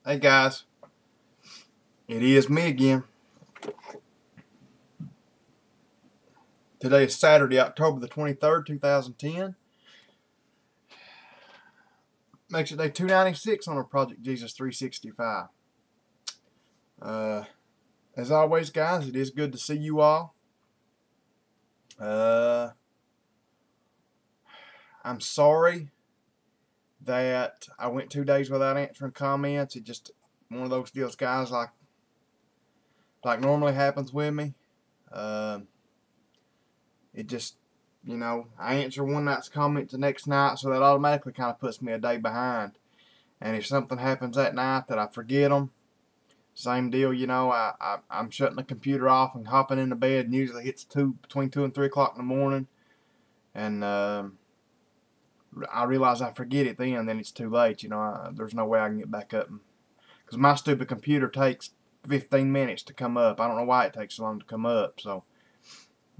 Hey guys, it is me again. Today is Saturday, October the 23rd, 2010. Makes it day 296 on our Project Jesus 365. As always, guys, it is good to see you all. I'm sorry that I went 2 days without answering comments. It just one of those deals, guys, like normally happens with me. It just, I answer one night's comment the next night, so that automatically kind of puts me a day behind. And if something happens that night that I forget them, same deal, I'm shutting the computer off and hopping into bed, and usually hits between 2 and 3 o'clock in the morning. And I realize I forget it then it's too late. There's no way I can get back up. Because my stupid computer takes 15 minutes to come up. I don't know why it takes so long to come up. So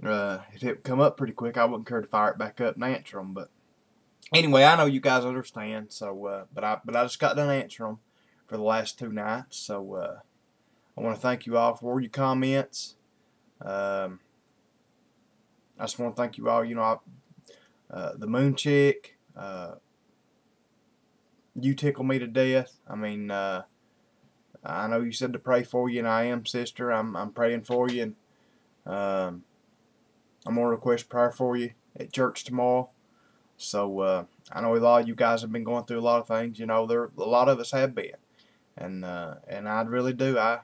if it would come up pretty quick, I wouldn't care to fire it back up and answer them. But anyway, I know you guys understand. So, but I just got done answering them for the last 2 nights. So I want to thank you all for your comments. I just want to thank you all. The Moon Chick, you tickle me to death. I mean, I know you said to pray for you, and I am, sister. I'm praying for you, and I'm gonna request prayer for you at church tomorrow. So I know a lot of you guys have been going through a lot of things. A lot of us have been, and I really do. I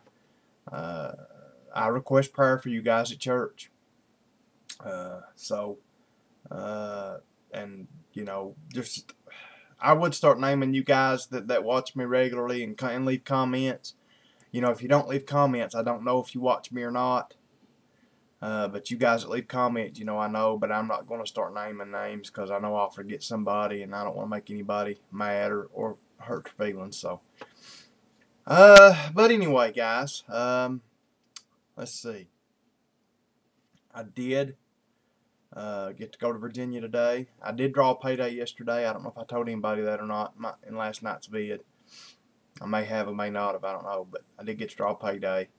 request prayer for you guys at church. And just I would start naming you guys that watch me regularly and leave comments. If you don't leave comments, I don't know if you watch me or not. But you guys that leave comments, I know, but I'm not going to start naming names because I know I'll forget somebody, and I don't want to make anybody mad or hurt their feelings. So, but anyway, guys, let's see. I did get to go to Virginia today. I did draw a payday yesterday. I don't know if I told anybody that or not in last night's vid. I may have, I may not have, I don't know. But I did get to draw a payday.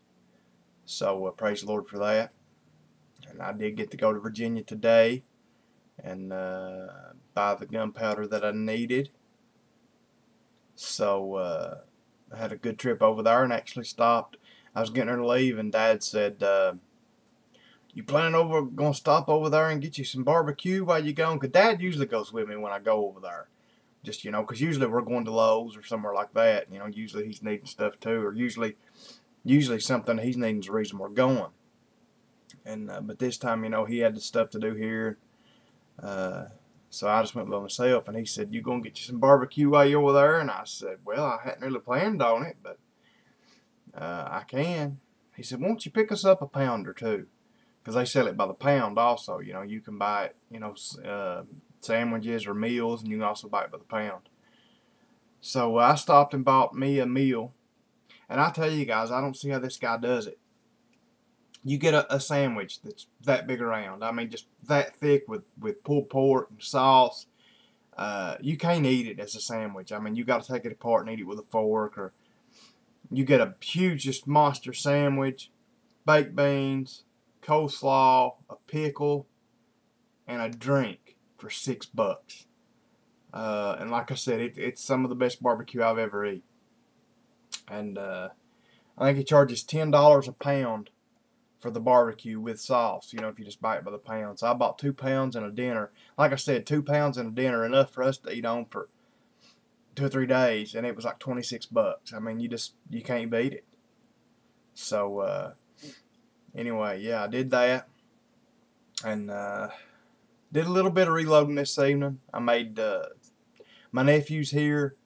So praise the Lord for that. And I did get to go to Virginia today and buy the gunpowder that I needed. So I had a good trip over there and actually stopped. I was getting ready to leave, and Dad said, you planning going to stop over there and get you some barbecue while you going? Because Dad usually goes with me when I go over there. Just, because usually we're going to Lowe's or somewhere like that. Usually he's needing stuff too. Or usually something he's needing is the reason we're going. And but this time, he had the stuff to do here. So I just went by myself, and he said, you going to get you some barbecue while you're over there? And I said, well, I hadn't really planned on it, but I can. He said, won't you pick us up a pound or two? Because they sell it by the pound also. You can buy it, sandwiches or meals, and you can also buy it by the pound. So I stopped and bought me a meal. And I tell you guys, I don't see how this guy does it. You get a sandwich that's that big around. I mean, just that thick with pulled pork and sauce. You can't eat it as a sandwich. I mean, you got to take it apart and eat it with a fork. Or you get a huge, just monster sandwich, baked beans, coleslaw, a pickle, and a drink for $6. And like I said, it's some of the best barbecue I've ever eaten. And I think he charges $10 a pound for the barbecue with sauce, if you just buy it by the pound. So I bought 2 pounds and a dinner. Like I said, 2 pounds and a dinner, enough for us to eat on for 2 or 3 days, and it was like $26. I mean, you can't beat it. So anyway, yeah, I did that, and did a little bit of reloading this evening. I made my nephew's here,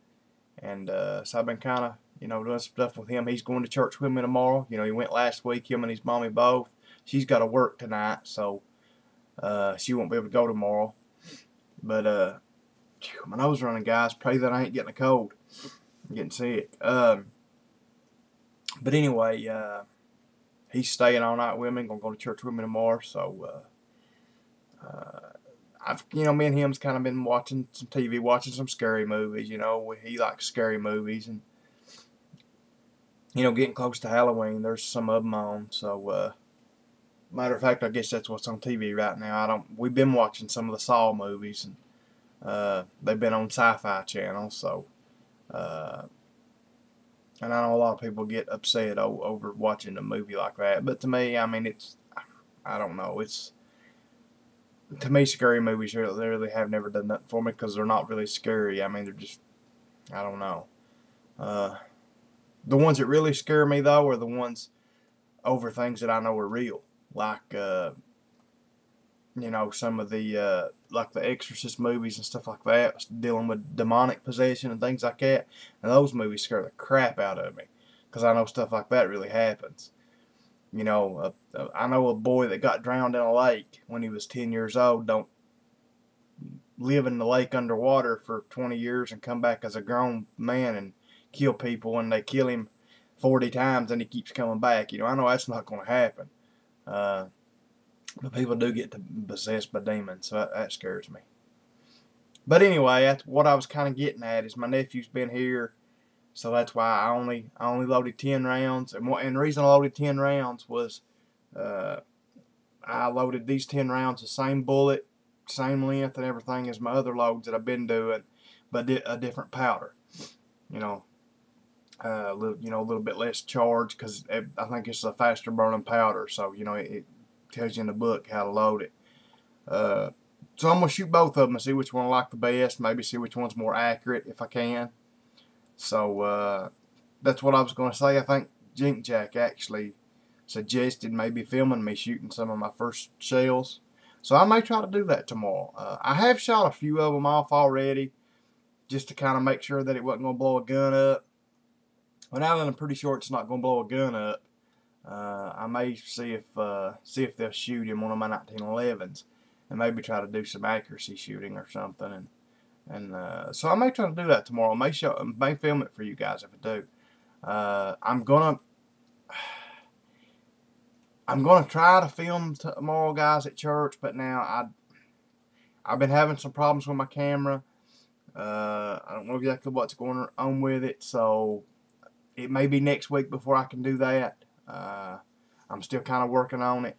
and so I've been kind of doing stuff with him. He's going to church with me tomorrow. He went last week, him and his mommy both. She's got to work tonight, so she won't be able to go tomorrow. But my nose running, guys. Pray that I ain't getting a cold. I'm getting sick. But anyway, he's staying all night with me. Gonna go to church with me tomorrow. So me and him's kind of been watching some TV, watching some scary movies. He likes scary movies, and you know, getting close to Halloween, there's some of them on. So, matter of fact, I guess that's what's on TV right now. We've been watching some of the Saw movies, and they've been on Sci-Fi Channel. So, uh, and I know a lot of people get upset over watching a movie like that. But to me, I mean, I don't know. To me, scary movies really have never done nothing for me because they're not really scary. I mean, they're just, I don't know. Uh, the ones that really scare me, though, are the ones over things that I know are real. Like, you know, some of the, like the Exorcist movies and stuff like that, dealing with demonic possession and things like that. And those movies scare the crap out of me because I know stuff like that really happens. You know, I know a boy that got drowned in a lake when he was 10 years old. Don't live in the lake underwater for 20 years and come back as a grown man and kill people, and they kill him 40 times and he keeps coming back. You know, I know that's not going to happen. But people do get possessed by demons, so that scares me. But anyway, that's what I was kind of getting at. Is my nephew's been here, so that's why I only loaded 10 rounds. And the reason I loaded 10 rounds was I loaded these 10 rounds the same bullet, same length and everything as my other loads that I've been doing, but a different powder. You know, a little bit less charge because I think it's a faster burning powder. So you know it tells you in the book how to load it. So I'm going to shoot both of them and see which one I like the best, maybe see which one's more accurate if I can. So that's what I was going to say. I think Jink Jack actually suggested maybe filming me shooting some of my first shells. So I may try to do that tomorrow. I have shot a few of them off already just to kind of make sure that it wasn't going to blow a gun up. But now that I'm pretty sure it's not going to blow a gun up, I may see if they'll shoot in one of my 1911s, and maybe try to do some accuracy shooting or something. And so I may try to do that tomorrow. I may film it for you guys if I do. I'm gonna try to film tomorrow, guys, at church. But now I've been having some problems with my camera. I don't know exactly what's going on with it, so it may be next week before I can do that. I'm still kind of working on it.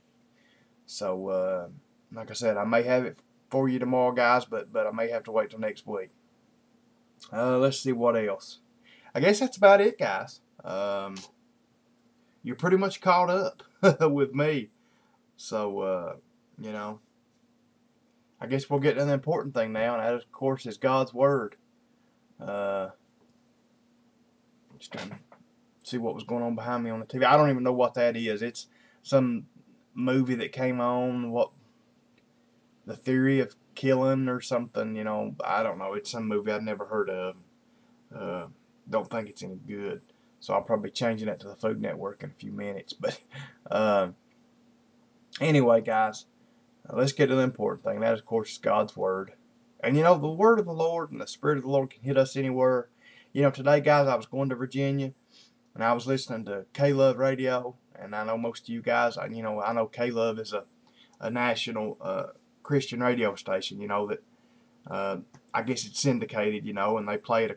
So, like I said, I may have it for you tomorrow, guys, but I may have to wait till next week. Let's see what else. I guess that's about it, guys. You're pretty much caught up with me. So, you know, I guess we'll get to the important thing now, and that, of course, is God's Word. Just trying to see what was going on behind me on the TV. I don't even know what that is. It's some movie that came on, The Theory of Killing or something, you know. I don't know. It's some movie I've never heard of. Don't think it's any good. So I'll probably be changing that to the Food Network in a few minutes. But anyway, guys, let's get to the important thing. That, of course, is God's Word. And, you know, the Word of the Lord and the Spirit of the Lord can hit us anywhere. You know, today, guys, I was going to Virginia, and I was listening to K-Love Radio. And I know most of you guys, I know K-Love is a national Christian radio station, you know, that I guess it's syndicated, you know, and they play it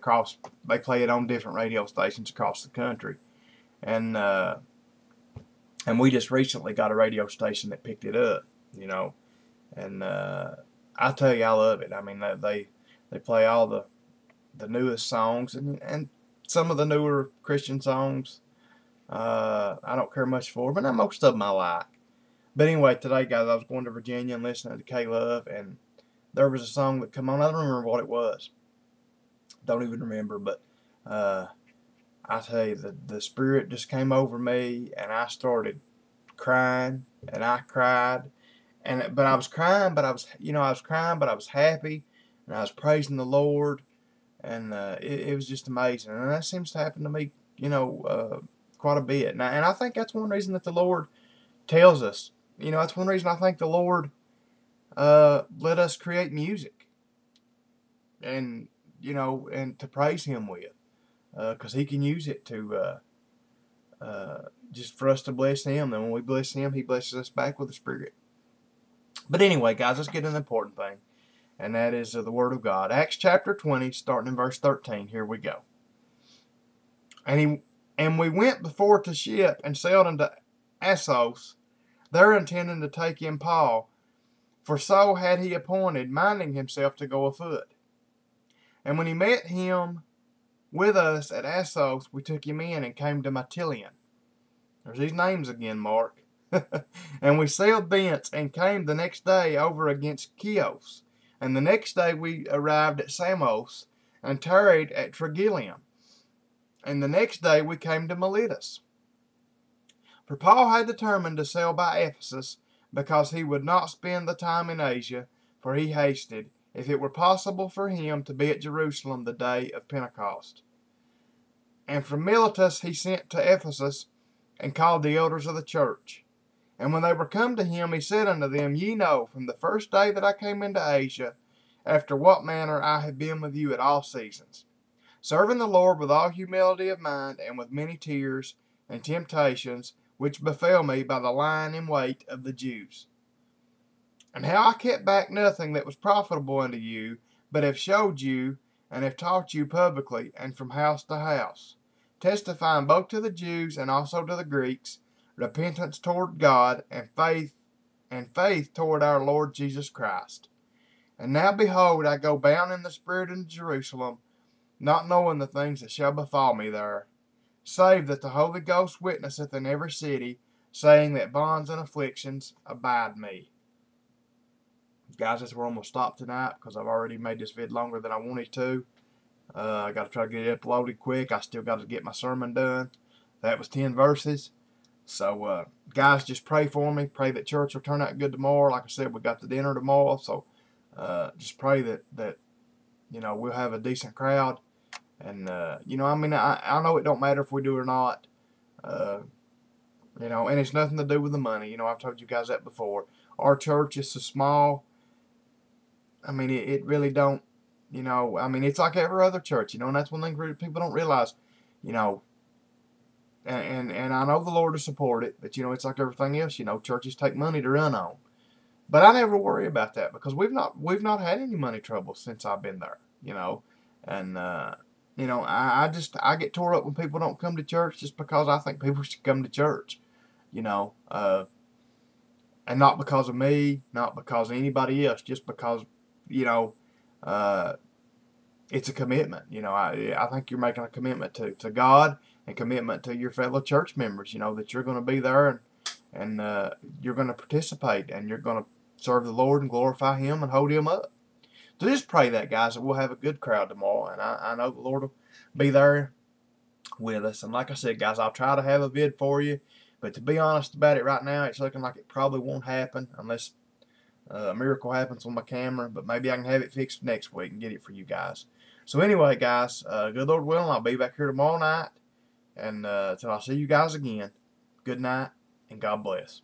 on different radio stations across the country. And we just recently got a radio station that picked it up, you know. And I tell you, I love it. I mean, they play all the newest songs and some of the newer Christian songs. I don't care much for, but not most of them I like. But anyway, today, guys, I was going to Virginia and listening to K-Love, and there was a song that come on. I don't remember what it was. Don't even remember, but I tell you, the Spirit just came over me, and I started crying, and I cried, but I was crying, but I was happy, and I was praising the Lord, and it was just amazing, and that seems to happen to me, you know, quite a bit, and I think that's one reason that the Lord tells us. You know, that's one reason I think the Lord let us create music, and you know, and to praise Him with, because He can use it to just for us to bless Him. And when we bless Him, He blesses us back with the Spirit. But anyway, guys, let's get to the important thing, and that is the Word of God. Acts chapter 20, starting in verse 13. Here we go. And And we went before to ship and sailed into Assos, there intending to take in Paul, for so had he appointed, minding himself to go afoot. And when he met him with us at Assos, we took him in and came to Mytilene. There's these names again, Mark. And we sailed thence and came the next day over against Chios. And the next day we arrived at Samos and tarried at Trogyllium. And the next day we came to Miletus. For Paul had determined to sail by Ephesus, because he would not spend the time in Asia, for he hasted, if it were possible for him, to be at Jerusalem the day of Pentecost. And from Miletus he sent to Ephesus, and called the elders of the church. And when they were come to him, he said unto them, Ye know from the first day that I came into Asia, after what manner I have been with you at all seasons, serving the Lord with all humility of mind, and with many tears and temptations, which befell me by the lying in wait of the Jews. And how I kept back nothing that was profitable unto you, but have showed you, and have taught you publicly, and from house to house, testifying both to the Jews and also to the Greeks, repentance toward God, and faith toward our Lord Jesus Christ. And now behold, I go bound in the Spirit into Jerusalem, not knowing the things that shall befall me there, save that the Holy Ghost witnesseth in every city, saying that bonds and afflictions abide me. Guys, that's where I'm going to stop tonight, because I've already made this vid longer than I wanted to. I got to try to get it uploaded quick. I still got to get my sermon done. That was 10 verses. So, guys, just pray for me. Pray that church will turn out good tomorrow. Like I said, we got the dinner tomorrow. So, just pray that we'll have a decent crowd. And, I know it don't matter if we do or not. And it's nothing to do with the money. I've told you guys that before. Our church is so small. It really don't, it's like every other church, and that's one thing people don't realize, and I know the Lord will support it, but, it's like everything else, churches take money to run on. But I never worry about that, because we've not had any money trouble since I've been there, and, I get tore up when people don't come to church, just because I think people should come to church, and not because of me, not because of anybody else, just because, it's a commitment. I think you're making a commitment to God and commitment to your fellow church members, that you're going to be there and you're going to participate and you're going to serve the Lord and glorify Him and hold Him up. So just pray that, guys, that we'll have a good crowd tomorrow, and I know the Lord will be there with us. And like I said, guys, I'll try to have a vid for you, but to be honest about it right now, it's looking like it probably won't happen unless a miracle happens on my camera, but maybe I can have it fixed next week and get it for you guys. So anyway, guys, good Lord willing, I'll be back here tomorrow night, and until I see you guys again, good night, and God bless.